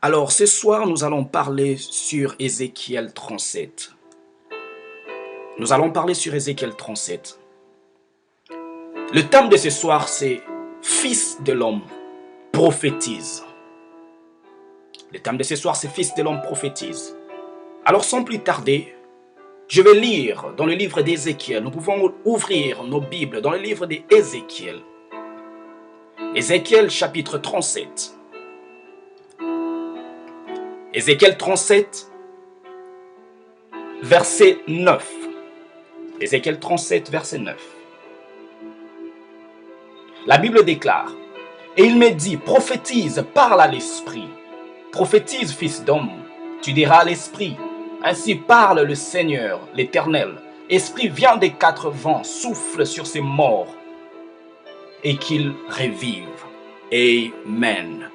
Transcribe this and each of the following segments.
Alors, ce soir, nous allons parler sur Ézéchiel 37. Nous allons parler sur Ézéchiel 37. Le thème de ce soir, c'est Fils de l'homme, prophétise. Le thème de ce soir, c'est Fils de l'homme, prophétise. Alors, sans plus tarder, je vais lire dans le livre d'Ézéchiel. Nous pouvons ouvrir nos Bibles dans le livre d'Ézéchiel. Ézéchiel chapitre 37. Ézéchiel 37, verset 9. Ézéchiel 37, verset 9. La Bible déclare, « Et il me dit, prophétise, parle à l'esprit. Prophétise, fils d'homme, tu diras à l'esprit. Ainsi parle le Seigneur, l'Éternel. Esprit vient des quatre vents, souffle sur ces morts, et qu'ils revivent. Amen. »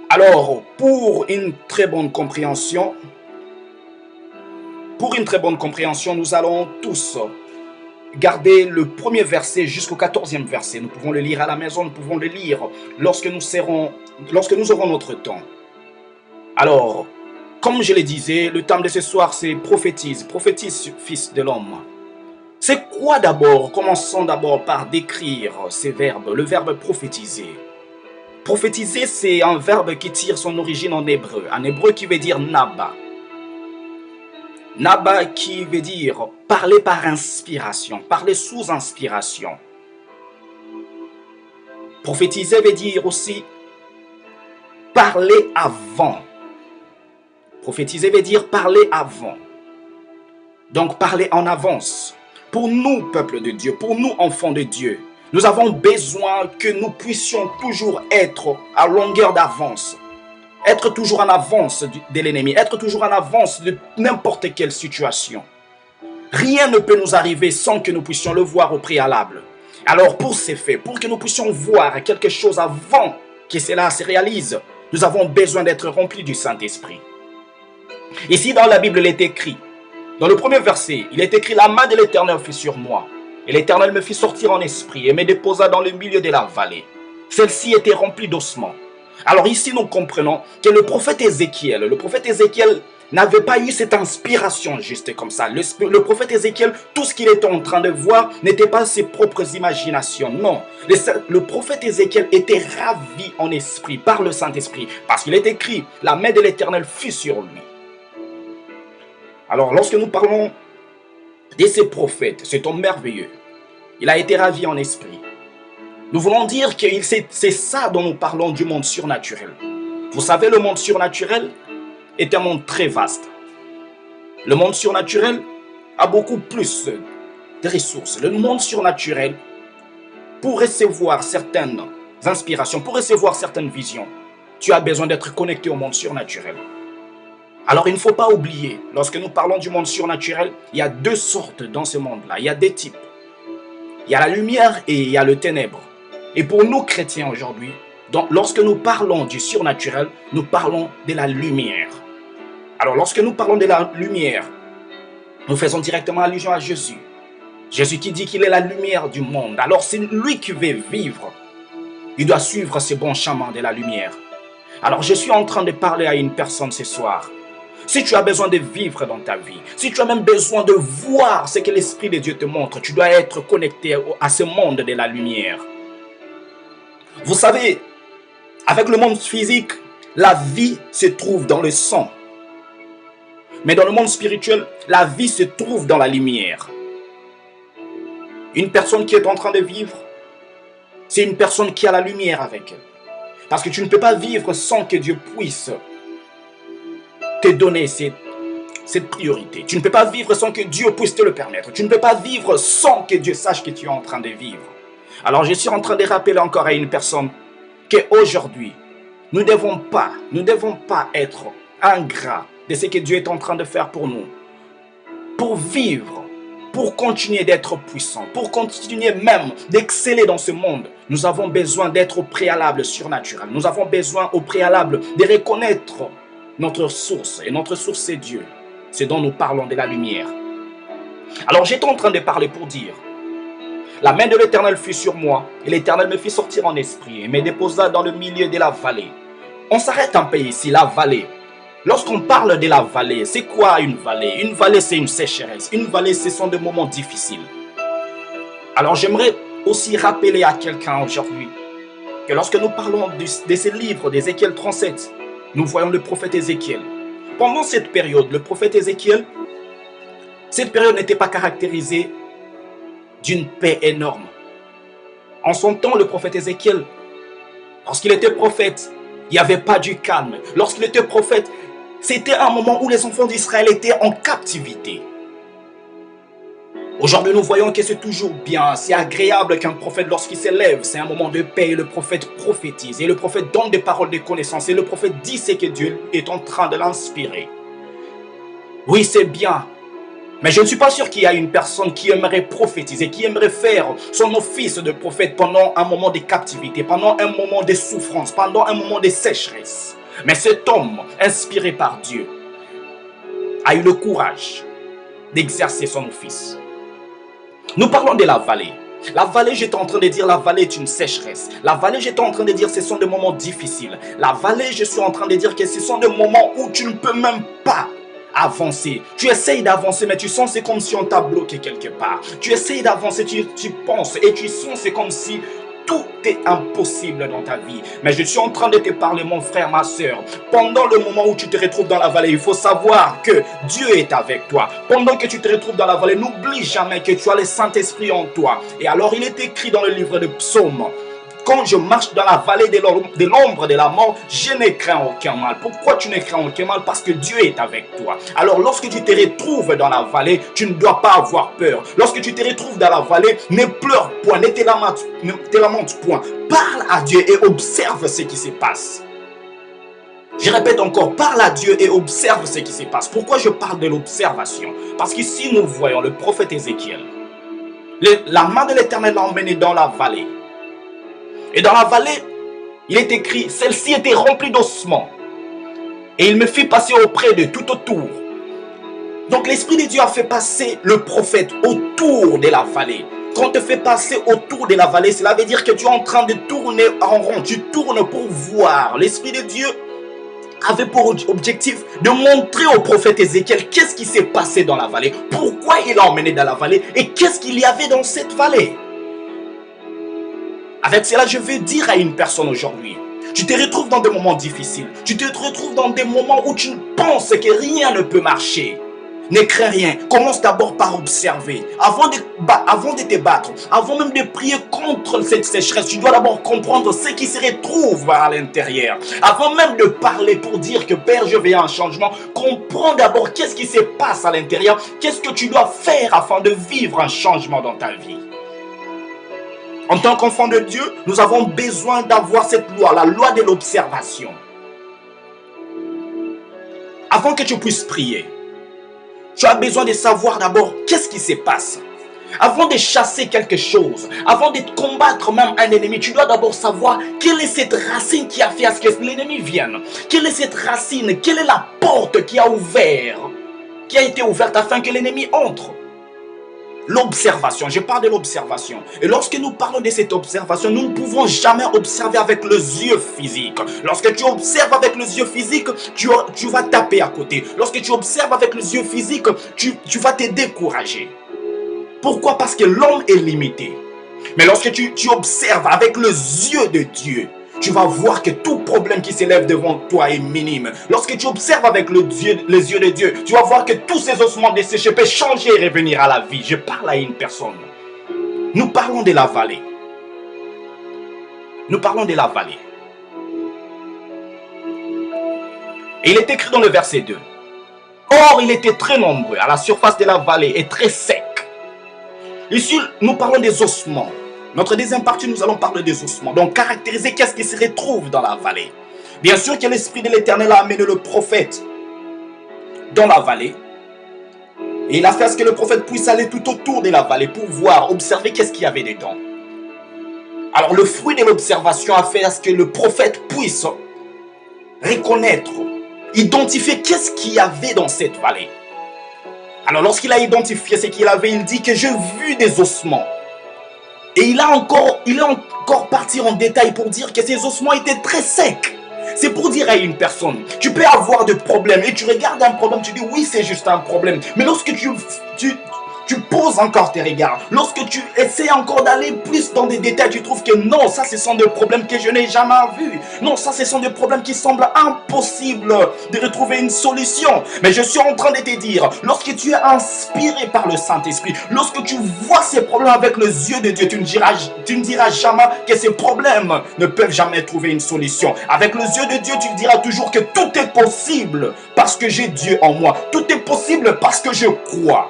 Alors, pour une très bonne compréhension, nous allons tous garder le premier verset jusqu'au 14e verset. Nous pouvons le lire à la maison, nous pouvons le lire lorsque nous aurons notre temps. Alors, comme je le disais, le thème de ce soir, c'est prophétise, prophétise, fils de l'homme. C'est quoi d'abord? Commençons d'abord par décrire ces verbes, le verbe prophétiser. Prophétiser, c'est un verbe qui tire son origine en hébreu qui veut dire naba. Naba qui veut dire parler par inspiration, parler sous inspiration. Prophétiser veut dire aussi parler avant. Prophétiser veut dire parler avant. Donc parler en avance. Pour nous, peuple de Dieu, pour nous, enfants de Dieu, nous avons besoin que nous puissions toujours être à longueur d'avance. Être toujours en avance de l'ennemi. Être toujours en avance de n'importe quelle situation. Rien ne peut nous arriver sans que nous puissions le voir au préalable. Alors pour ces faits, pour que nous puissions voir quelque chose avant que cela se réalise, nous avons besoin d'être remplis du Saint-Esprit. Ici dans la Bible, il est écrit, dans le premier verset, il est écrit « La main de l'Éternel fut sur moi. Et l'Éternel me fit sortir en esprit et me déposa dans le milieu de la vallée. Celle-ci était remplie d'ossements. » Alors ici, nous comprenons que le prophète Ézéchiel n'avait pas eu cette inspiration juste comme ça. Le prophète Ézéchiel, tout ce qu'il était en train de voir n'était pas ses propres imaginations. Non, le prophète Ézéchiel était ravi en esprit par le Saint-Esprit. Parce qu'il est écrit, la main de l'Éternel fut sur lui. Alors lorsque nous parlons de ces prophètes, cet homme merveilleux, il a été ravi en esprit. Nous voulons dire que c'est ça dont nous parlons du monde surnaturel. Vous savez, le monde surnaturel est un monde très vaste. Le monde surnaturel a beaucoup plus de ressources. Le monde surnaturel, pour recevoir certaines inspirations, pour recevoir certaines visions, tu as besoin d'être connecté au monde surnaturel. Alors il ne faut pas oublier, lorsque nous parlons du monde surnaturel, il y a deux sortes dans ce monde-là, il y a des types. Il y a la lumière et il y a le ténèbre. Et pour nous chrétiens aujourd'hui, lorsque nous parlons du surnaturel, nous parlons de la lumière. Alors lorsque nous parlons de la lumière, nous faisons directement allusion à Jésus. Jésus qui dit qu'il est la lumière du monde. Alors c'est lui qui veut vivre. Il doit suivre ce bon chemin de la lumière. Alors je suis en train de parler à une personne ce soir. Si tu as besoin de vivre dans ta vie, si tu as même besoin de voir ce que l'Esprit de Dieu te montre, tu dois être connecté à ce monde de la lumière. Vous savez, avec le monde physique, la vie se trouve dans le sang. Mais dans le monde spirituel, la vie se trouve dans la lumière. Une personne qui est en train de vivre, c'est une personne qui a la lumière avec elle. Parce que tu ne peux pas vivre sans que Dieu puisse te donner cette priorité. Tu ne peux pas vivre sans que Dieu puisse te le permettre. Tu ne peux pas vivre sans que Dieu sache que tu es en train de vivre. Alors je suis en train de rappeler encore à une personne qu'aujourd'hui, nous ne devons pas être ingrats de ce que Dieu est en train de faire pour nous. Pour vivre, pour continuer d'être puissant, pour continuer même d'exceller dans ce monde, nous avons besoin d'être au préalable surnaturel. Nous avons besoin au préalable de reconnaître notre source. Et notre source, c'est Dieu. C'est dont nous parlons de la lumière. Alors j'étais en train de parler pour dire, La main de l'Éternel fut sur moi, et l'Éternel me fit sortir en esprit, et me déposa dans le milieu de la vallée. On s'arrête un peu ici, la vallée. Lorsqu'on parle de la vallée, c'est quoi une vallée? Une vallée, c'est une sécheresse. Une vallée, ce sont des moments difficiles. Alors j'aimerais aussi rappeler à quelqu'un aujourd'hui que lorsque nous parlons de ces livres d'Ézéchiel 37, nous voyons le prophète Ézéchiel. Pendant cette période, le prophète Ézéchiel, cette période n'était pas caractérisée d'une paix énorme. En son temps, le prophète Ézéchiel, lorsqu'il était prophète, il n'y avait pas du calme. Lorsqu'il était prophète, c'était un moment où les enfants d'Israël étaient en captivité. Aujourd'hui, nous voyons que c'est toujours bien, c'est agréable qu'un prophète, lorsqu'il s'élève, c'est un moment de paix, et le prophète prophétise, et le prophète donne des paroles de connaissance, et le prophète dit ce que Dieu est en train de l'inspirer. Oui, c'est bien, mais je ne suis pas sûr qu'il y a une personne qui aimerait prophétiser, qui aimerait faire son office de prophète pendant un moment de captivité, pendant un moment de souffrance, pendant un moment de sécheresse. Mais cet homme, inspiré par Dieu, a eu le courage d'exercer son office. Nous parlons de la vallée. La vallée, j'étais en train de dire, la vallée est une sécheresse. La vallée, j'étais en train de dire, ce sont des moments difficiles. La vallée, je suis en train de dire que ce sont des moments où tu ne peux même pas avancer. Tu essayes d'avancer, mais tu sens c'est comme si on t'a bloqué quelque part. Tu essayes d'avancer, tu penses et tu sens c'est comme si tout est impossible dans ta vie. Mais je suis en train de te parler, mon frère, ma soeur. Pendant le moment où tu te retrouves dans la vallée, il faut savoir que Dieu est avec toi. Pendant que tu te retrouves dans la vallée, n'oublie jamais que tu as le Saint-Esprit en toi. Et alors, il est écrit dans le livre de Psaumes: quand je marche dans la vallée de l'ombre de la mort, je ne crains aucun mal. Pourquoi tu ne crains aucun mal? Parce que Dieu est avec toi. Alors lorsque tu te retrouves dans la vallée, tu ne dois pas avoir peur. Lorsque tu te retrouves dans la vallée, ne pleure point, ne te lamente point. Parle à Dieu et observe ce qui se passe. Je répète encore, parle à Dieu et observe ce qui se passe. Pourquoi je parle de l'observation? Parce qu'ici nous voyons le prophète Ézéchiel. La main de l'Éternel l'a emmené dans la vallée. Et dans la vallée, il est écrit, celle-ci était remplie d'ossements. Et il me fit passer auprès de tout autour. Donc l'Esprit de Dieu a fait passer le prophète autour de la vallée. Quand on te fait passer autour de la vallée, cela veut dire que tu es en train de tourner en rond. Tu tournes pour voir. L'Esprit de Dieu avait pour objectif de montrer au prophète Ézéchiel qu'est-ce qui s'est passé dans la vallée. Pourquoi il l'a emmené dans la vallée et qu'est-ce qu'il y avait dans cette vallée. Avec cela, je veux dire à une personne aujourd'hui, tu te retrouves dans des moments difficiles, tu te retrouves dans des moments où tu penses que rien ne peut marcher. Ne crains rien, commence d'abord par observer. Avant de te battre, avant même de prier contre cette sécheresse, tu dois d'abord comprendre ce qui se retrouve à l'intérieur. Avant même de parler pour dire que Père, je veux un changement, comprends d'abord qu'est-ce qui se passe à l'intérieur, qu'est-ce que tu dois faire afin de vivre un changement dans ta vie. En tant qu'enfant de Dieu, nous avons besoin d'avoir cette loi, la loi de l'observation. Avant que tu puisses prier, tu as besoin de savoir d'abord qu'est-ce qui se passe. Avant de chasser quelque chose, avant de combattre même un ennemi, tu dois d'abord savoir quelle est cette racine qui a fait à ce que l'ennemi vienne. Quelle est cette racine, quelle est la porte qui a été ouverte afin que l'ennemi entre. L'observation, je parle de l'observation. Et lorsque nous parlons de cette observation, nous ne pouvons jamais observer avec les yeux physiques. Lorsque tu observes avec les yeux physiques, tu vas taper à côté. Lorsque tu observes avec les yeux physiques, tu vas te décourager. Pourquoi? Parce que l'homme est limité. Mais lorsque tu observes avec les yeux de Dieu, tu vas voir que tout problème qui s'élève devant toi est minime. Lorsque tu observes avec les yeux de Dieu, tu vas voir que tous ces ossements desséchés peuvent changer et revenir à la vie. Je parle à une personne. Nous parlons de la vallée. Nous parlons de la vallée. Et il est écrit dans le verset 2. Or, il était très nombreux à la surface de la vallée et très sec. Ici, nous parlons des ossements. Notre deuxième partie, nous allons parler des ossements. Donc, caractériser qu'est-ce qui se retrouve dans la vallée. Bien sûr que l'Esprit de l'Éternel a amené le prophète dans la vallée. Et il a fait à ce que le prophète puisse aller tout autour de la vallée pour voir, observer qu'est-ce qu'il y avait dedans. Alors, le fruit de l'observation a fait à ce que le prophète puisse reconnaître, identifier qu'est-ce qu'il y avait dans cette vallée. Alors, lorsqu'il a identifié ce qu'il avait, il dit que j'ai vu des ossements. Et il est encore parti en détail pour dire que ses ossements étaient très secs. C'est pour dire à une personne, tu peux avoir des problèmes et tu regardes un problème, tu dis oui c'est juste un problème. Mais lorsque tu poses encore tes regards, lorsque tu essaies encore d'aller plus dans des détails, tu trouves que non, ça ce sont des problèmes que je n'ai jamais vus. Non, ça ce sont des problèmes qui semblent impossibles de retrouver une solution. Mais je suis en train de te dire, lorsque tu es inspiré par le Saint-Esprit, lorsque tu vois ces problèmes avec les yeux de Dieu, tu ne diras jamais que ces problèmes ne peuvent jamais trouver une solution. Avec les yeux de Dieu, tu diras toujours que tout est possible parce que j'ai Dieu en moi. Tout est possible parce que je crois.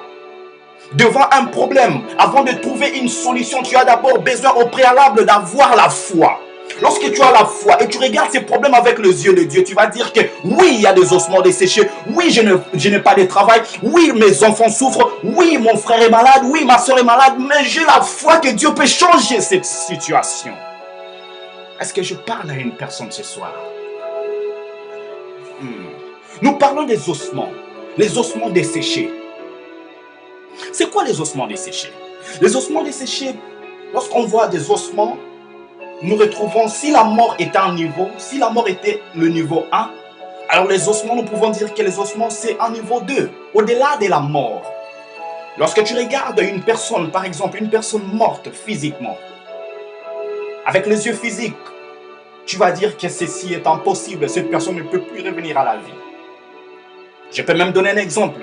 Devant un problème, avant de trouver une solution, tu as d'abord besoin au préalable d'avoir la foi. Lorsque tu as la foi et tu regardes ces problèmes avec les yeux de Dieu, tu vas dire que oui, il y a des ossements desséchés, oui, je n'ai pas de travail, oui, mes enfants souffrent, oui, mon frère est malade, oui, ma soeur est malade, mais j'ai la foi que Dieu peut changer cette situation. Est-ce que je parle à une personne ce soir? Nous parlons des ossements, les ossements desséchés. C'est quoi les ossements desséchés? Les ossements desséchés, lorsqu'on voit des ossements, nous retrouvons, si la mort était un niveau, si la mort était le niveau 1, alors les ossements, nous pouvons dire que les ossements, c'est un niveau 2, au-delà de la mort. Lorsque tu regardes une personne, par exemple, une personne morte physiquement, avec les yeux physiques, tu vas dire que ceci est impossible, cette personne ne peut plus revenir à la vie. Je peux même donner un exemple.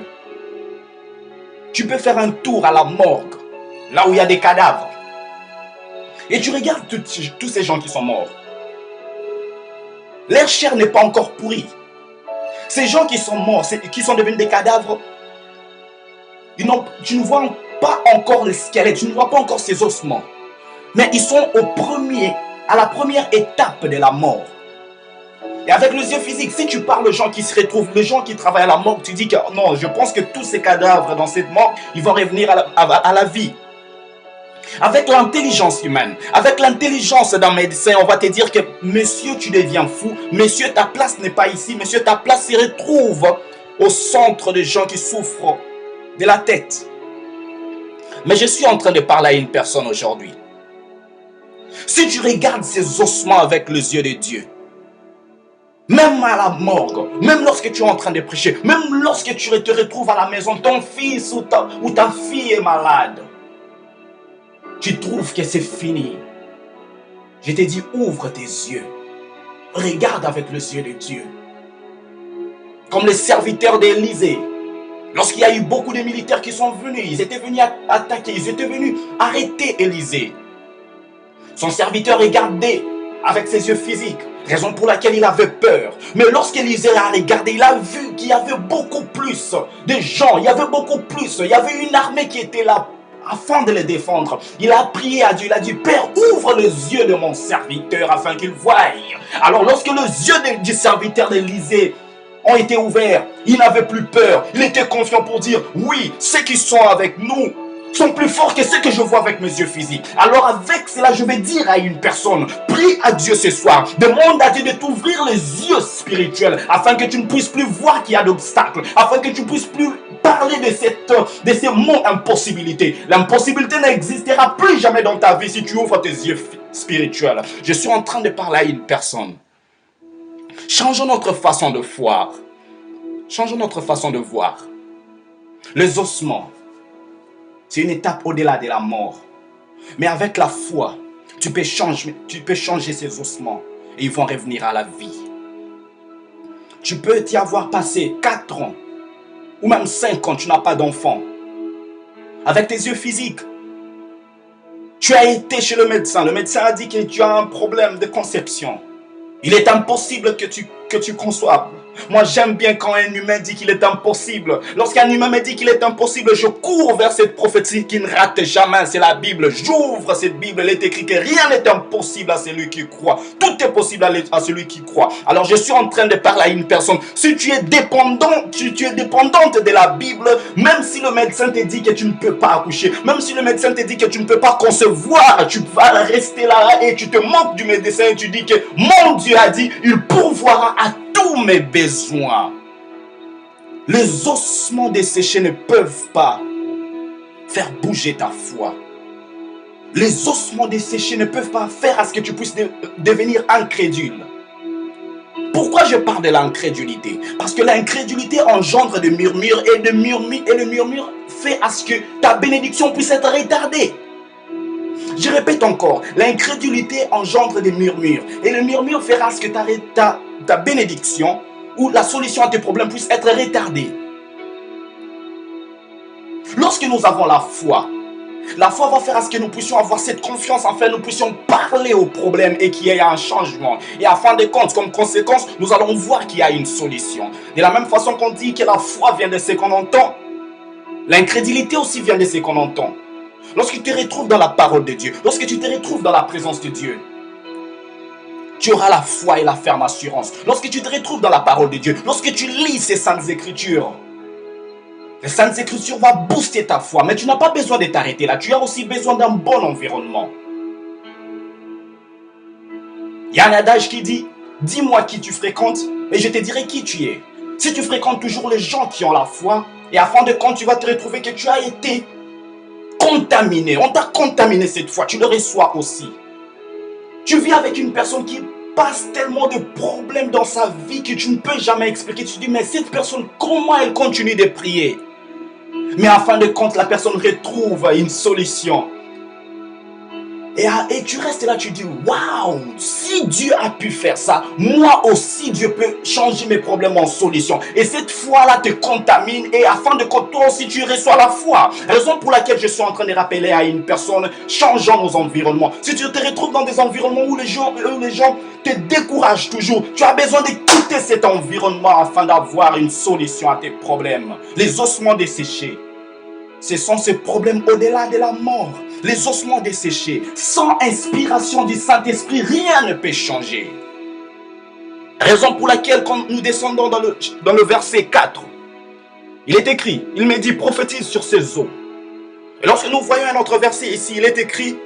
Tu peux faire un tour à la morgue, là où il y a des cadavres. Et tu regardes tous ces gens qui sont morts. Leur chair n'est pas encore pourrie. Ces gens qui sont morts, qui sont devenus des cadavres, tu ne vois pas encore le squelette, tu ne vois pas encore ces ossements. Mais ils sont à la première étape de la mort. Et avec les yeux physiques, si tu parles aux gens qui se retrouvent, les gens qui travaillent à la mort, tu dis que non, je pense que tous ces cadavres dans cette mort, ils vont revenir à la vie. Avec l'intelligence humaine, avec l'intelligence d'un médecin, on va te dire que monsieur, tu deviens fou, monsieur, ta place n'est pas ici, monsieur, ta place se retrouve au centre des gens qui souffrent de la tête. Mais je suis en train de parler à une personne aujourd'hui. Si tu regardes ces ossements avec les yeux de Dieu, même à la morgue, même lorsque tu es en train de prêcher, même lorsque tu te retrouves à la maison, ton fils ou ta fille est malade, tu trouves que c'est fini. Je te dis, ouvre tes yeux. Regarde avec les yeux de Dieu. Comme les serviteurs d'Élysée. Lorsqu'il y a eu beaucoup de militaires qui sont venus, ils étaient venus attaquer, ils étaient venus arrêter Élysée. Son serviteur regardait avec ses yeux physiques, raison pour laquelle il avait peur. Mais lorsqu'Élisée a regardé, il a vu qu'il y avait beaucoup plus de gens, il y avait beaucoup plus, il y avait une armée qui était là afin de les défendre. Il a prié à Dieu, il a dit, Père, ouvre les yeux de mon serviteur afin qu'il voie. Alors lorsque les yeux du serviteur d'Élisée ont été ouverts, il n'avait plus peur, il était confiant pour dire, oui, ceux qui sont avec nous sont plus forts que ceux que je vois avec mes yeux physiques. Alors avec cela, je vais dire à une personne, prie à Dieu ce soir, demande à Dieu de t'ouvrir les yeux spirituels, afin que tu ne puisses plus voir qu'il y a d'obstacles, afin que tu ne puisses plus parler de ces mots impossibilité. L'impossibilité n'existera plus jamais dans ta vie si tu ouvres tes yeux spirituels. Je suis en train de parler à une personne. Changeons notre façon de voir. Changeons notre façon de voir. Les ossements, c'est une étape au-delà de la mort. Mais avec la foi, tu peux changer ces ossements et ils vont revenir à la vie. Tu peux t'y avoir passé 4 ans ou même 5 ans, tu n'as pas d'enfant. Avec tes yeux physiques, tu as été chez le médecin a dit que tu as un problème de conception. Il est impossible que tu conçoives. Moi, j'aime bien quand un humain dit qu'il est impossible. Lorsqu'un humain me dit qu'il est impossible, je cours vers cette prophétie qui ne rate jamais. C'est la Bible. J'ouvre cette Bible. Il est écrit que rien n'est impossible à celui qui croit. Tout est possible à celui qui croit. Alors, je suis en train de parler à une personne. Si tu es dépendant, tu es dépendante de la Bible, même si le médecin te dit que tu ne peux pas accoucher, même si le médecin te dit que tu ne peux pas concevoir, tu vas rester là et tu te moques du médecin et tu dis que mon Dieu a dit, il pourvoira à tous mes besoins. Les ossements desséchés ne peuvent pas faire bouger ta foi. Les ossements desséchés ne peuvent pas faire à ce que tu puisses devenir incrédule. Pourquoi je parle de l'incrédulité? Parce que l'incrédulité engendre des murmures et le murmure fait à ce que ta bénédiction puisse être retardée. Je répète encore, l'incrédulité engendre des murmures et le murmure fera à ce que ta bénédiction ou la solution à tes problèmes puisse être retardée. Lorsque nous avons la foi va faire à ce que nous puissions avoir cette confiance, afin que nous puissions parler aux problèmes et qu'il y ait un changement. Et à fin de compte, comme conséquence, nous allons voir qu'il y a une solution. De la même façon qu'on dit que la foi vient de ce qu'on entend, l'incrédulité aussi vient de ce qu'on entend. Lorsque tu te retrouves dans la parole de Dieu, lorsque tu te retrouves dans la présence de Dieu, tu auras la foi et la ferme assurance. Lorsque tu te retrouves dans la parole de Dieu, lorsque tu lis ces saintes écritures, les saintes écritures vont booster ta foi, mais tu n'as pas besoin de t'arrêter là. Tu as aussi besoin d'un bon environnement. Il y a un adage qui dit, dis-moi qui tu fréquentes et je te dirai qui tu es. Si tu fréquentes toujours les gens qui ont la foi, et à fin de compte, tu vas te retrouver que tu as été contaminé. On t'a contaminé cette fois, tu le reçois aussi. Tu vis avec une personne qui passe tellement de problèmes dans sa vie que tu ne peux jamais expliquer. Tu te dis, mais cette personne, comment elle continue de prier? Mais en fin de compte, la personne retrouve une solution. Et tu restes là, tu dis, waouh, si Dieu a pu faire ça, moi aussi Dieu peut changer mes problèmes en solution. Et cette foi-là te contamine et à fin de compte, toi aussi tu reçois la foi. Raison pour laquelle je suis en train de rappeler à une personne, changeons nos environnements. Si tu te retrouves dans des environnements où les gens te découragent toujours, tu as besoin de quitter cet environnement afin d'avoir une solution à tes problèmes. Les ossements desséchés, ce sont ces problèmes au-delà de la mort. Les ossements desséchés, sans inspiration du Saint-Esprit, rien ne peut changer. Raison pour laquelle, quand nous descendons dans le verset 4, il est écrit, il me dit, prophétise sur ces eaux. Et lorsque nous voyons un autre verset ici, il est écrit,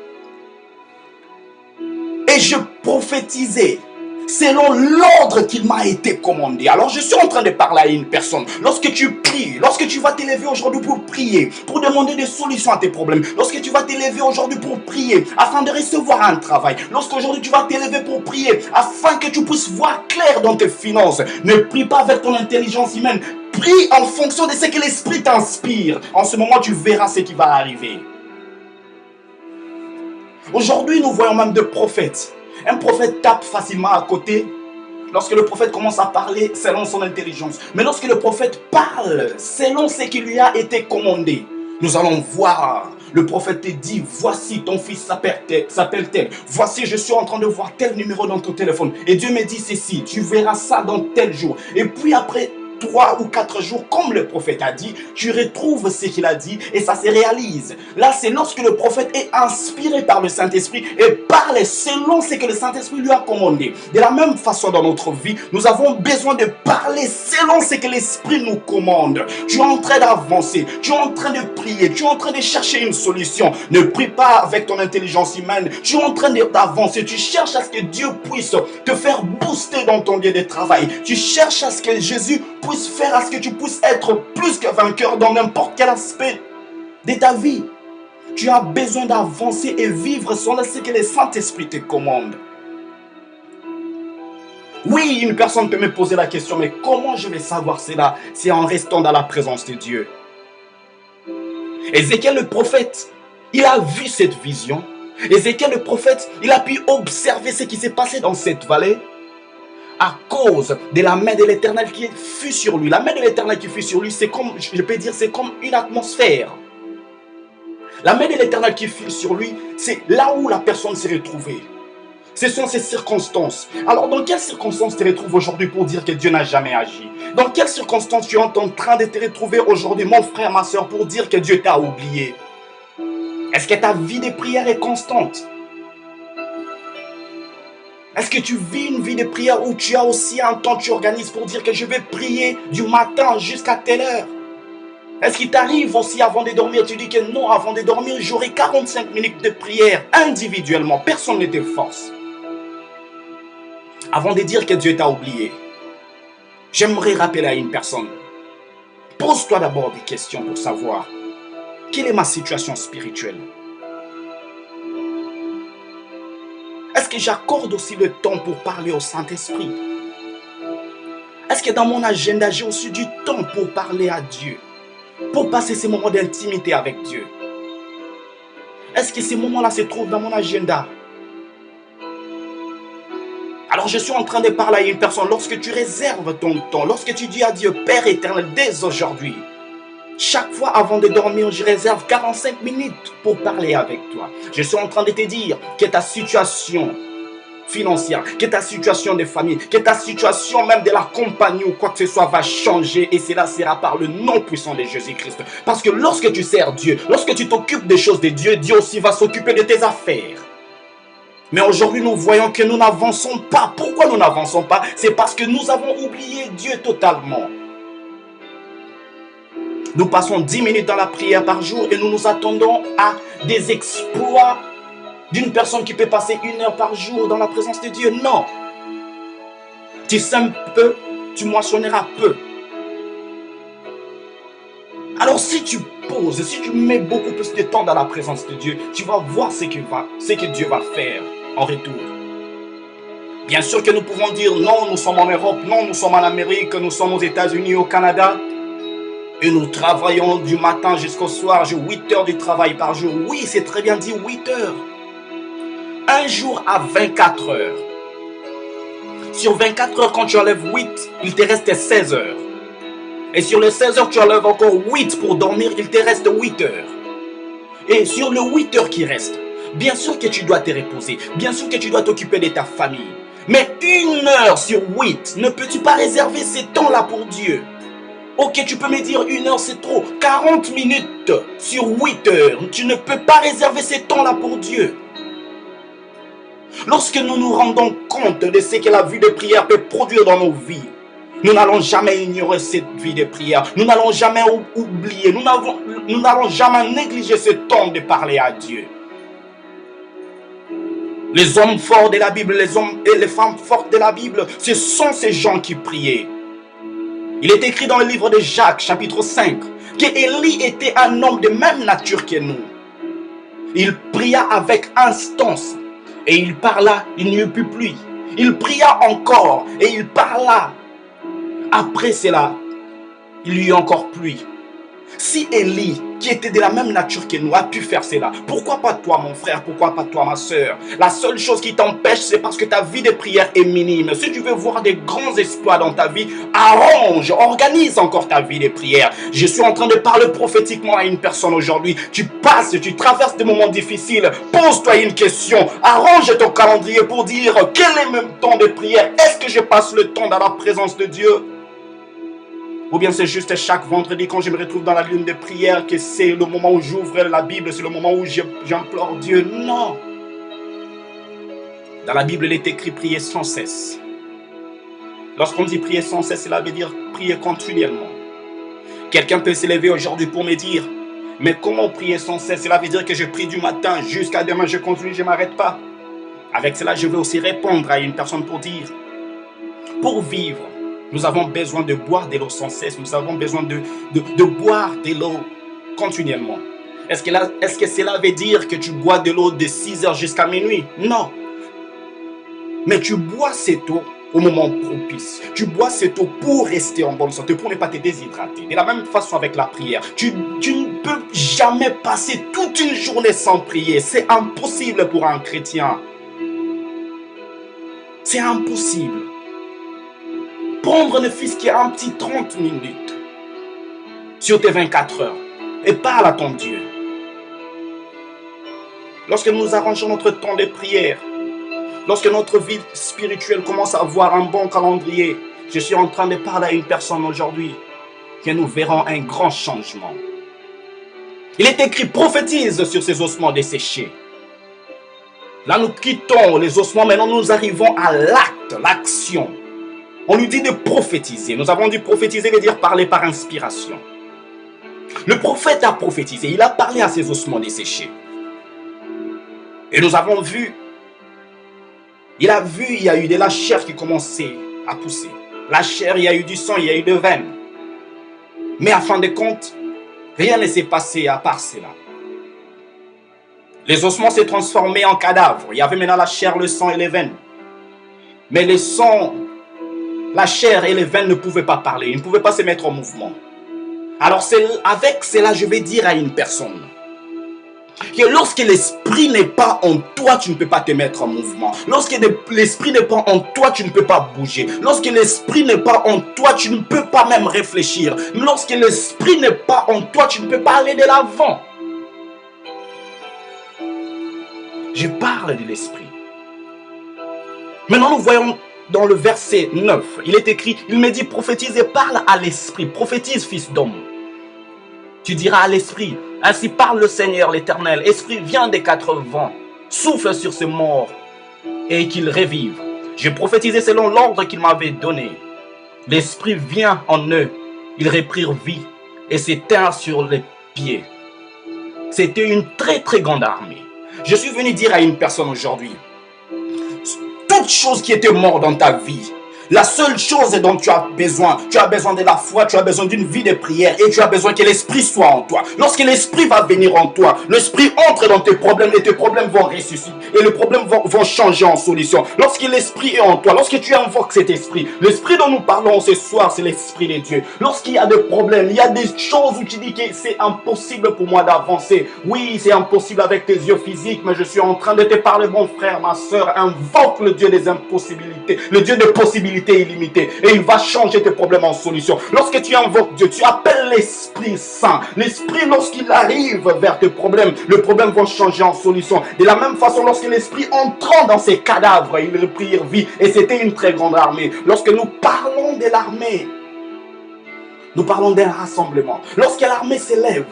et je prophétisais selon l'ordre qu'il m'a été commandé. Alors je suis en train de parler à une personne. Lorsque tu pries, lorsque tu vas t'élever aujourd'hui pour prier, pour demander des solutions à tes problèmes, lorsque tu vas t'élever aujourd'hui pour prier afin de recevoir un travail, lorsqu'aujourd'hui tu vas t'élever pour prier afin que tu puisses voir clair dans tes finances, ne prie pas avec ton intelligence humaine, prie en fonction de ce que l'Esprit t'inspire. En ce moment tu verras ce qui va arriver. Aujourd'hui nous voyons même des prophètes. Un prophète tape facilement à côté lorsque le prophète commence à parler selon son intelligence. Mais lorsque le prophète parle selon ce qui lui a été commandé, nous allons voir. Le prophète te dit, voici ton fils s'appelle tel. Voici, je suis en train de voir tel numéro dans ton téléphone. Et Dieu me dit ceci, tu verras ça dans tel jour. Et puis après 3 ou 4 jours, comme le prophète a dit, tu retrouves ce qu'il a dit et ça se réalise. Là, c'est lorsque le prophète est inspiré par le Saint-Esprit et parle selon ce que le Saint-Esprit lui a commandé. De la même façon, dans notre vie, nous avons besoin de parler selon ce que l'Esprit nous commande. Tu es en train d'avancer, tu es en train de prier, tu es en train de chercher une solution. Ne prie pas avec ton intelligence humaine, tu es en train d'avancer, tu cherches à ce que Dieu puisse te faire booster dans ton lieu de travail. Tu cherches à ce que Jésus puisse faire à ce que tu puisses être plus que vainqueur dans n'importe quel aspect de ta vie. Tu as besoin d'avancer et vivre selon ce que le Saint-Esprit te commande. Oui, une personne peut me poser la question, mais comment je vais savoir cela? C'est en restant dans la présence de Dieu. Ézéchiel le prophète, il a vu cette vision. Ézéchiel le prophète, il a pu observer ce qui s'est passé dans cette vallée à cause de la main de l'Éternel qui fut sur lui. La main de l'Éternel qui fut sur lui, c'est comme, je peux dire, c'est comme une atmosphère. La main de l'Éternel qui fut sur lui, c'est là où la personne s'est retrouvée. Ce sont ces circonstances. Alors, dans quelles circonstances tu te retrouves aujourd'hui pour dire que Dieu n'a jamais agi? Dans quelles circonstances tu es en train de te retrouver aujourd'hui, mon frère, ma soeur, pour dire que Dieu t'a oublié? Est-ce que ta vie de prière est constante? Est-ce que tu vis une vie de prière où tu as aussi un temps que tu organises pour dire que je vais prier du matin jusqu'à telle heure? Est-ce qu'il t'arrive aussi avant de dormir, tu dis que non, avant de dormir, j'aurai 45 minutes de prière individuellement, personne ne te force. Avant de dire que Dieu t'a oublié, j'aimerais rappeler à une personne, pose-toi d'abord des questions pour savoir quelle est ma situation spirituelle. que j'accorde aussi le temps pour parler au Saint-Esprit? Est-ce que dans mon agenda, j'ai aussi du temps pour parler à Dieu, pour passer ces moments d'intimité avec Dieu? Est-ce que ces moments-là se trouvent dans mon agenda? Alors je suis en train de parler à une personne. Lorsque tu réserves ton temps, lorsque tu dis à Dieu, Père éternel, dès aujourd'hui, chaque fois avant de dormir, je réserve 45 minutes pour parler avec toi. Je suis en train de te dire que ta situation financière, que ta situation de famille, que ta situation même de la compagnie ou quoi que ce soit va changer, et cela sera par le nom puissant de Jésus-Christ. Parce que lorsque tu sers Dieu, lorsque tu t'occupes des choses de Dieu, Dieu aussi va s'occuper de tes affaires. Mais aujourd'hui, nous voyons que nous n'avançons pas. Pourquoi nous n'avançons pas? C'est parce que nous avons oublié Dieu totalement. Nous passons 10 minutes dans la prière par jour et nous nous attendons à des exploits d'une personne qui peut passer 1 heure par jour dans la présence de Dieu. Non. Tu sèmes peu, tu moissonneras peu. Alors si tu poses, si tu mets beaucoup plus de temps dans la présence de Dieu, tu vas voir ce que Dieu va faire en retour. Bien sûr que nous pouvons dire non, nous sommes en Europe, non, nous sommes en Amérique, nous sommes aux États-Unis, au Canada. Et nous travaillons du matin jusqu'au soir, j'ai 8 heures de travail par jour. Oui, c'est très bien dit, 8 heures. Un jour à 24 heures. Sur 24 heures, quand tu enlèves 8, il te reste 16 heures. Et sur les 16 heures, tu enlèves encore 8 pour dormir, il te reste 8 heures. Et sur les 8 heures qui restent, bien sûr que tu dois te reposer, bien sûr que tu dois t'occuper de ta famille. Mais 1 heure sur 8, ne peux-tu pas réserver ces temps-là pour Dieu? Ok, tu peux me dire 1 heure c'est trop. 40 minutes sur 8 heures, tu ne peux pas réserver ces temps-là pour Dieu. Lorsque nous nous rendons compte de ce que la vie de prière peut produire dans nos vies, nous n'allons jamais ignorer cette vie de prière. Nous n'allons jamais oublier. Nous n'allons jamais négliger ce temps de parler à Dieu. Les hommes forts de la Bible, les hommes et les femmes fortes de la Bible, ce sont ces gens qui priaient. Il est écrit dans le livre de Jacques, chapitre 5, qu'Élie était un homme de même nature que nous. Il pria avec instance et il parla, il n'y eut plus pluie. Il pria encore et il parla. Après cela, il y eut encore pluie. Si Élie, qui était de la même nature que nous, a pu faire cela, pourquoi pas toi mon frère, pourquoi pas toi ma soeur? La seule chose qui t'empêche, c'est parce que ta vie de prière est minime. Si tu veux voir des grands exploits dans ta vie, organise encore ta vie de prière. Je suis en train de parler prophétiquement à une personne aujourd'hui. Tu traverses des moments difficiles, pose-toi une question, arrange ton calendrier pour dire quel est mon temps de prière? Est-ce que je passe le temps dans la présence de Dieu? Ou bien c'est juste chaque vendredi quand je me retrouve dans la lune de prière que c'est le moment où j'ouvre la Bible, c'est le moment où j'implore Dieu? Non. Dans la Bible, il est écrit prier sans cesse. Lorsqu'on dit prier sans cesse, cela veut dire prier continuellement. Quelqu'un peut s'élever aujourd'hui pour me dire, mais comment prier sans cesse? Cela veut dire que je prie du matin jusqu'à demain, je continue, je ne m'arrête pas. Avec cela, je vais aussi répondre à une personne pour dire, pour vivre, nous avons besoin de boire de l'eau sans cesse. Nous avons besoin de boire de l'eau continuellement. Est-ce que cela veut dire que tu bois de l'eau de 6 heures jusqu'à minuit? Non. Mais tu bois cette eau au moment propice. Tu bois cette eau pour rester en bonne santé, pour ne pas te déshydrater. De la même façon avec la prière. Tu ne peux jamais passer toute une journée sans prier. C'est impossible pour un chrétien. C'est impossible. Prendre ne fût-ce qu'un petit 30 minutes sur tes 24 heures et parle à ton Dieu. Lorsque nous arrangeons notre temps de prière, lorsque notre vie spirituelle commence à avoir un bon calendrier, je suis en train de parler à une personne aujourd'hui que nous verrons un grand changement. Il est écrit, prophétise sur ces ossements desséchés. Là, nous quittons les ossements, maintenant nous arrivons à l'acte, l'action. On lui dit de prophétiser. Nous avons dit prophétiser, veut dire parler par inspiration. Le prophète a prophétisé. Il a parlé à ses ossements desséchés. Et nous avons vu, il y a eu de la chair qui commençait à pousser. La chair, il y a eu du sang, il y a eu de veines. Mais à fin de compte, rien ne s'est passé à part cela. Les ossements s'est transformés en cadavres. Il y avait maintenant la chair, le sang et les veines. Mais le sang, la chair et les veines ne pouvaient pas parler. Ils ne pouvaient pas se mettre en mouvement. Alors avec cela, je vais dire à une personne que lorsque l'esprit n'est pas en toi, tu ne peux pas te mettre en mouvement. Lorsque l'esprit n'est pas en toi, tu ne peux pas bouger. Lorsque l'esprit n'est pas en toi, tu ne peux pas même réfléchir. Lorsque l'esprit n'est pas en toi, tu ne peux pas aller de l'avant. Je parle de l'esprit. Maintenant, nous voyons dans le verset 9, il est écrit, il me dit, prophétise et parle à l'esprit. Prophétise, fils d'homme. Tu diras à l'esprit, ainsi parle le Seigneur l'Éternel. Esprit, viens des quatre vents, souffle sur ces morts et qu'ils revivent. J'ai prophétisé selon l'ordre qu'il m'avait donné. L'esprit vient en eux, ils reprirent vie et s'éteignent sur les pieds. C'était une très très grande armée. Je suis venu dire à une personne aujourd'hui, toute chose qui était morte dans ta vie, la seule chose dont tu as besoin de la foi, tu as besoin d'une vie de prière et tu as besoin que l'esprit soit en toi. Lorsque l'esprit va venir en toi, l'esprit entre dans tes problèmes et tes problèmes vont ressusciter et les problèmes vont changer en solution. Lorsque l'esprit est en toi, lorsque tu invoques cet esprit, l'esprit dont nous parlons ce soir, c'est l'esprit de Dieu. Lorsqu'il y a des problèmes, il y a des choses où tu dis que c'est impossible pour moi d'avancer. Oui, c'est impossible avec tes yeux physiques, mais je suis en train de te parler, mon frère, ma soeur. Invoque le Dieu des impossibilités, le Dieu des possibilités illimitées, et il va changer tes problèmes en solution. Lorsque tu invoques Dieu, tu appelles l'Esprit Saint. L'Esprit, lorsqu'il arrive vers tes problèmes, les problèmes vont changer en solution. De la même façon, lorsque l'Esprit entrant dans ces cadavres, il reprirent vie, et c'était une très grande armée. Lorsque nous parlons de l'armée, nous parlons d'un rassemblement. Lorsque l'armée s'élève,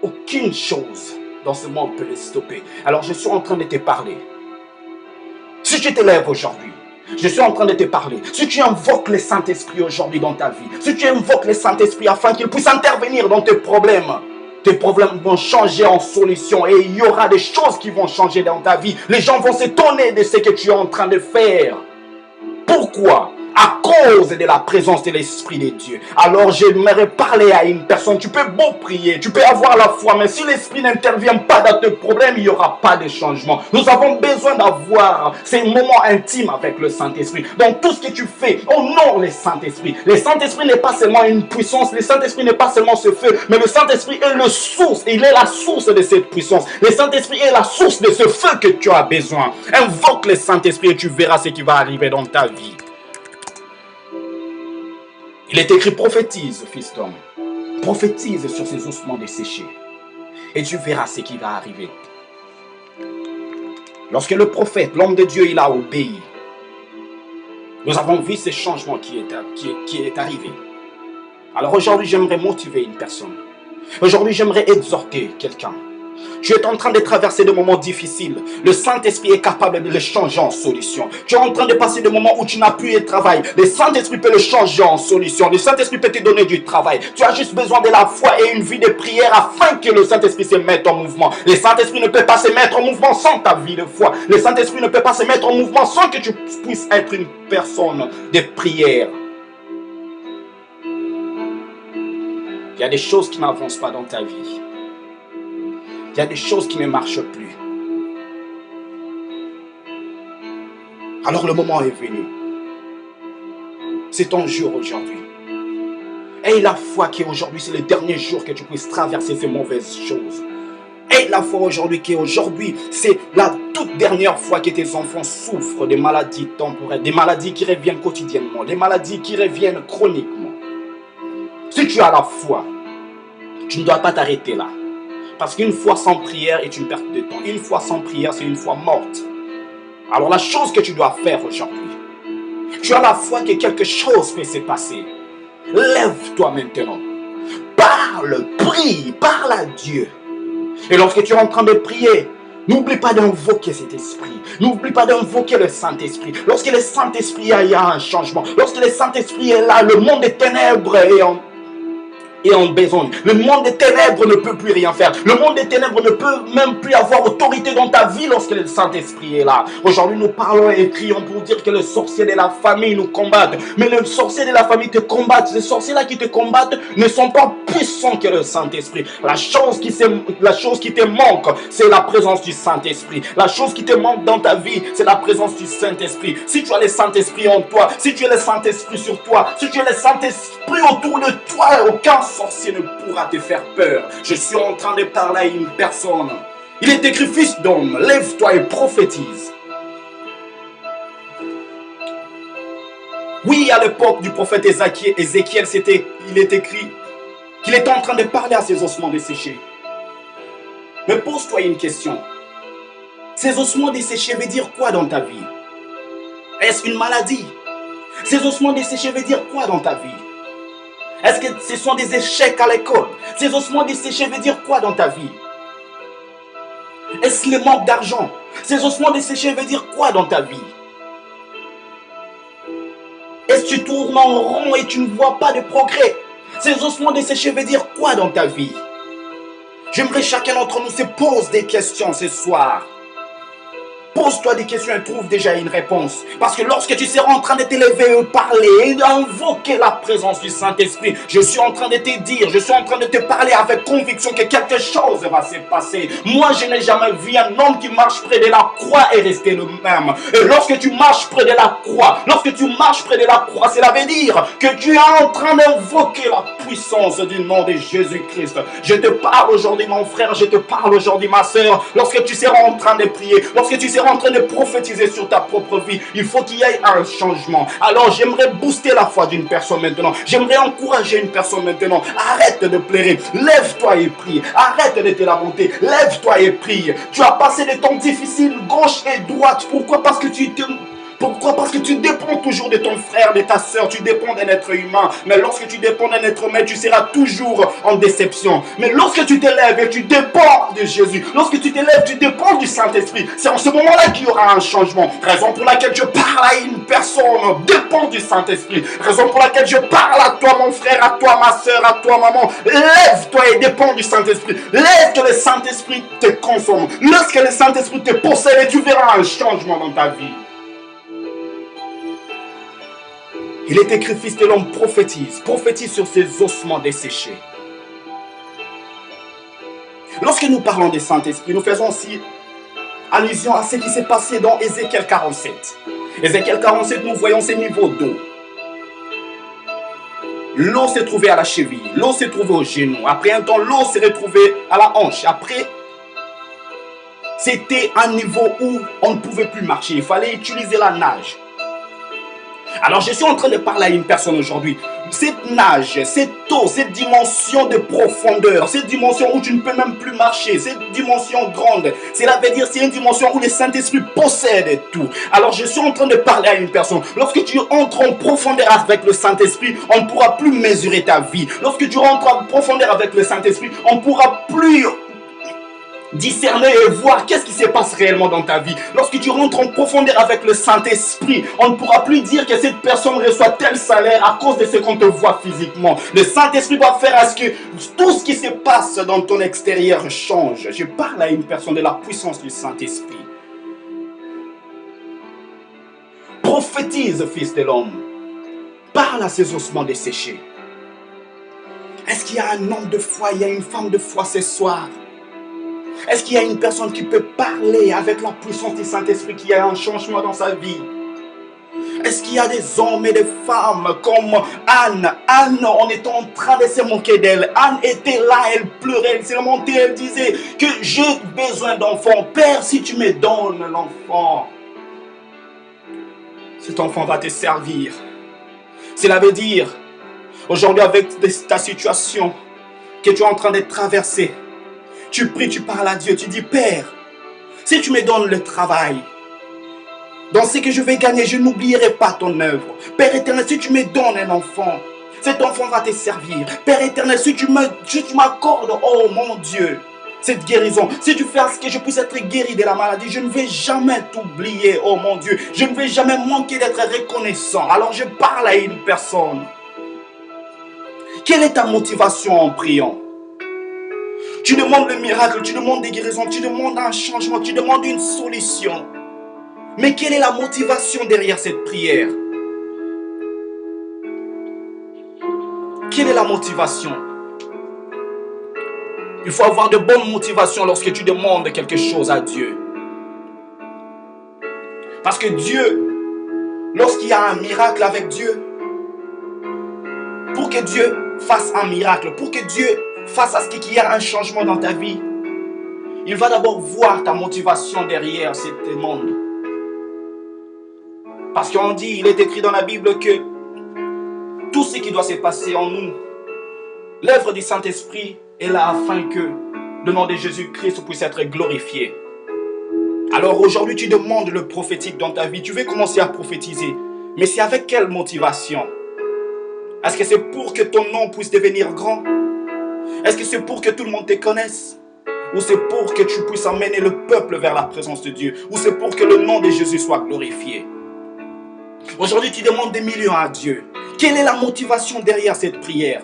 aucune chose dans ce monde peut les stopper. Alors je suis en train de te parler. Si tu t'élèves aujourd'hui, je suis en train de te parler. Si tu invoques le Saint-Esprit aujourd'hui dans ta vie, si tu invoques le Saint-Esprit afin qu'il puisse intervenir dans tes problèmes vont changer en solution et il y aura des choses qui vont changer dans ta vie. Les gens vont s'étonner de ce que tu es en train de faire. Pourquoi? À cause de la présence de l'Esprit de Dieu. Alors j'aimerais parler à une personne. Tu peux beau prier, tu peux avoir la foi, mais si l'Esprit n'intervient pas dans tes problèmes, il n'y aura pas de changement. Nous avons besoin d'avoir ces moments intimes avec le Saint-Esprit. Donc tout ce que tu fais, honore le Saint-Esprit. Le Saint-Esprit n'est pas seulement une puissance, le Saint-Esprit n'est pas seulement ce feu, mais le Saint-Esprit est le source, il est la source de cette puissance. Le Saint-Esprit est la source de ce feu que tu as besoin. Invoque le Saint-Esprit et tu verras ce qui va arriver dans ta vie. Il est écrit, prophétise, fils d'homme. Prophétise sur ces ossements desséchés. Et tu verras ce qui va arriver. Lorsque le prophète, l'homme de Dieu, il a obéi, nous avons vu ce changement qui est arrivé. Alors aujourd'hui, j'aimerais motiver une personne. Aujourd'hui, j'aimerais exhorter quelqu'un. Tu es en train de traverser des moments difficiles. Le Saint-Esprit est capable de les changer en solution. Tu es en train de passer des moments où tu n'as plus de travail. Le Saint-Esprit peut le changer en solution. Le Saint-Esprit peut te donner du travail. Tu as juste besoin de la foi et une vie de prière afin que le Saint-Esprit se mette en mouvement. Le Saint-Esprit ne peut pas se mettre en mouvement sans ta vie de foi. Le Saint-Esprit ne peut pas se mettre en mouvement sans que tu puisses être une personne de prière. Il y a des choses qui n'avancent pas dans ta vie. Il y a des choses qui ne marchent plus. Alors le moment est venu. C'est ton jour aujourd'hui. Aie la foi qu'aujourd'hui c'est le dernier jour que tu puisses traverser ces mauvaises choses. Aie la foi aujourd'hui qu'aujourd'hui c'est la toute dernière fois que tes enfants souffrent des maladies temporaires, des maladies qui reviennent quotidiennement, des maladies qui reviennent chroniquement. Si tu as la foi, tu ne dois pas t'arrêter là. Parce qu'une foi sans prière est une perte de temps. Une foi sans prière, c'est une foi morte. Alors la chose que tu dois faire aujourd'hui, tu as la foi que quelque chose peut se passer. Lève-toi maintenant. Parle, prie, parle à Dieu. Et lorsque tu es en train de prier, n'oublie pas d'invoquer cet esprit. N'oublie pas d'invoquer le Saint-Esprit. Lorsque le Saint-Esprit il y a un changement. Lorsque le Saint-Esprit est là, le monde des ténèbres est en besogne. Le monde des ténèbres ne peut plus rien faire. Le monde des ténèbres ne peut même plus avoir autorité dans ta vie lorsque le Saint-Esprit est là. Aujourd'hui, nous parlons et crions pour dire que le sorcier de la famille nous combattent. Mais les sorciers de la famille te combattent. Ces sorciers-là qui te combattent ne sont pas puissants que le Saint-Esprit. La chose qui te manque, c'est la présence du Saint-Esprit. La chose qui te manque dans ta vie, c'est la présence du Saint-Esprit. Si tu as le Saint-Esprit en toi, si tu as le Saint-Esprit sur toi, si tu as le Saint-Esprit autour de toi, aucun sorcier ne pourra te faire peur. Je suis en train de parler à une personne. Il est écrit, fils d'homme, lève-toi et prophétise. Oui, à l'époque du prophète Ézéchiel, il est écrit qu'il était en train de parler à ses ossements desséchés. Mais pose-toi une question. Ces ossements desséchés veut dire quoi dans ta vie? Est-ce une maladie? Ces ossements desséchés veut dire quoi dans ta vie? Est-ce que ce sont des échecs à l'école? Ces ossements desséchés veut dire quoi dans ta vie? Est-ce le manque d'argent? Ces ossements desséchés veut dire quoi dans ta vie? Est-ce que tu tournes en rond et tu ne vois pas de progrès? Ces ossements desséchés veut dire quoi dans ta vie? J'aimerais chacun d'entre nous se pose des questions ce soir. Pose-toi des questions et trouve déjà une réponse. Parce que lorsque tu seras en train de t'élever et parler et d'invoquer la présence du Saint-Esprit, je suis en train de te dire, je suis en train de te parler avec conviction que quelque chose va se passer. Moi, je n'ai jamais vu un homme qui marche près de la croix et rester le même. Et lorsque tu marches près de la croix, cela veut dire que tu es en train d'invoquer la puissance du nom de Jésus-Christ. Je te parle aujourd'hui, mon frère, je te parle aujourd'hui, ma soeur. Lorsque tu seras en train de prier, lorsque tu seras en train de prophétiser sur ta propre vie, il faut qu'il y ait un changement. Alors j'aimerais booster la foi d'une personne maintenant. J'aimerais encourager une personne maintenant. Arrête de pleurer, lève-toi et prie. Arrête de te lamenter, lève-toi et prie. Tu as passé des temps difficiles, gauche et droite. Pourquoi? Pourquoi? Parce que tu dépends toujours de ton frère, de ta soeur, tu dépends d'un être humain. Mais lorsque tu dépends d'un être humain, tu seras toujours en déception. Mais lorsque tu t'élèves et tu dépends de Jésus, lorsque tu t'élèves, tu dépends du Saint-Esprit, c'est en ce moment-là qu'il y aura un changement. Raison pour laquelle je parle à une personne, dépend du Saint-Esprit. Raison pour laquelle je parle à toi, mon frère, à toi, ma soeur, à toi, maman. Lève-toi et dépends du Saint-Esprit. Laisse que le Saint-Esprit te consomme. Laisse que le Saint-Esprit te possède et tu verras un changement dans ta vie. Il est écrit, fils de l'homme, prophétise sur ces ossements desséchés. Lorsque nous parlons du Saint-Esprit, nous faisons aussi allusion à ce qui s'est passé dans Ézéchiel 47. Ézéchiel 47, nous voyons ces niveaux d'eau. L'eau s'est trouvée à la cheville, l'eau s'est trouvée au genou. Après un temps, l'eau s'est retrouvée à la hanche. Après, c'était un niveau où on ne pouvait plus marcher. Il fallait utiliser la nage. Alors je suis en train de parler à une personne aujourd'hui. Cette nage, cette eau, cette dimension de profondeur, cette dimension où tu ne peux même plus marcher, cette dimension grande, cela veut dire c'est une dimension où le Saint-Esprit possède tout. Alors je suis en train de parler à une personne. Lorsque tu entres en profondeur avec le Saint-Esprit, on ne pourra plus mesurer ta vie. Lorsque tu rentres en profondeur avec le Saint-Esprit, on ne pourra plus discerner et voir qu'est-ce qui se passe réellement dans ta vie. Lorsque tu rentres en profondeur avec le Saint-Esprit, on ne pourra plus dire que cette personne reçoit tel salaire à cause de ce qu'on te voit physiquement. Le Saint-Esprit va faire à ce que tout ce qui se passe dans ton extérieur change. Je parle à une personne de la puissance du Saint-Esprit. Prophétise, fils de l'homme. Parle à ces ossements desséchés. Est-ce qu'il y a un homme de foi, il y a une femme de foi ce soir? Est-ce qu'il y a une personne qui peut parler avec la puissance du Saint-Esprit, qui a un changement dans sa vie? Est-ce qu'il y a des hommes et des femmes comme Anne? Anne, on était en train de se moquer d'elle. Anne était là, elle pleurait, elle s'est montée, elle disait que j'ai besoin d'enfants. Père, si tu me donnes l'enfant, cet enfant va te servir. Cela veut dire, aujourd'hui avec ta situation que tu es en train de traverser, tu pries, tu parles à Dieu, tu dis, Père, si tu me donnes le travail, dans ce que je vais gagner, je n'oublierai pas ton œuvre. Père éternel, si tu me donnes un enfant, cet enfant va te servir. Père éternel, si tu m'accordes, oh mon Dieu, cette guérison, si tu fais à ce que je puisse être guéri de la maladie, je ne vais jamais t'oublier, oh mon Dieu. Je ne vais jamais manquer d'être reconnaissant. Alors je parle à une personne Quelle est ta motivation en priant? Tu demandes le miracle, tu demandes des guérisons, tu demandes un changement, tu demandes une solution. Mais quelle est la motivation derrière cette prière? Quelle est la motivation? Il faut avoir de bonnes motivations lorsque tu demandes quelque chose à Dieu. Parce que Dieu, lorsqu'il y a un miracle avec Dieu, pour que Dieu fasse un miracle, pour que Dieu fasse à ce qu'il y ait un changement dans ta vie, il va d'abord voir ta motivation derrière cette demande. Parce qu'on dit, il est écrit dans la Bible que tout ce qui doit se passer en nous, l'œuvre du Saint-Esprit est là afin que le nom de Jésus-Christ puisse être glorifié. Alors aujourd'hui, tu demandes le prophétique dans ta vie. Tu veux commencer à prophétiser. Mais c'est avec quelle motivation? Est-ce que c'est pour que ton nom puisse devenir grand? Est-ce que c'est pour que tout le monde te connaisse? Ou c'est pour que tu puisses amener le peuple vers la présence de Dieu? Ou c'est pour que le nom de Jésus soit glorifié? Aujourd'hui, tu demandes des millions à Dieu. Quelle est la motivation derrière cette prière?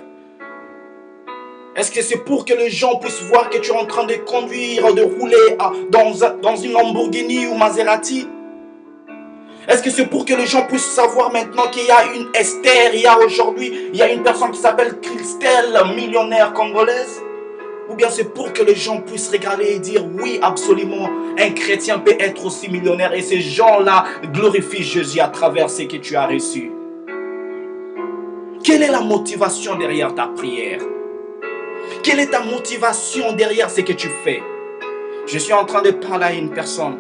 Est-ce que c'est pour que les gens puissent voir que tu es en train de conduire, de rouler dans une Lamborghini ou Maserati? Est-ce que c'est pour que les gens puissent savoir maintenant qu'il y a une Esther, il y a une personne qui s'appelle Christelle, millionnaire congolaise? Ou bien c'est pour que les gens puissent regarder et dire oui, absolument, un chrétien peut être aussi millionnaire et ces gens-là glorifient Jésus à travers ce que tu as reçu? Quelle est la motivation derrière ta prière? Quelle est ta motivation derrière ce que tu fais? Je suis en train de parler à une personne.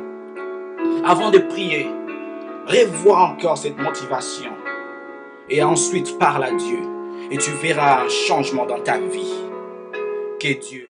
Avant de prier, revois encore cette motivation. Et ensuite parle à Dieu. Et tu verras un changement dans ta vie. Que Dieu...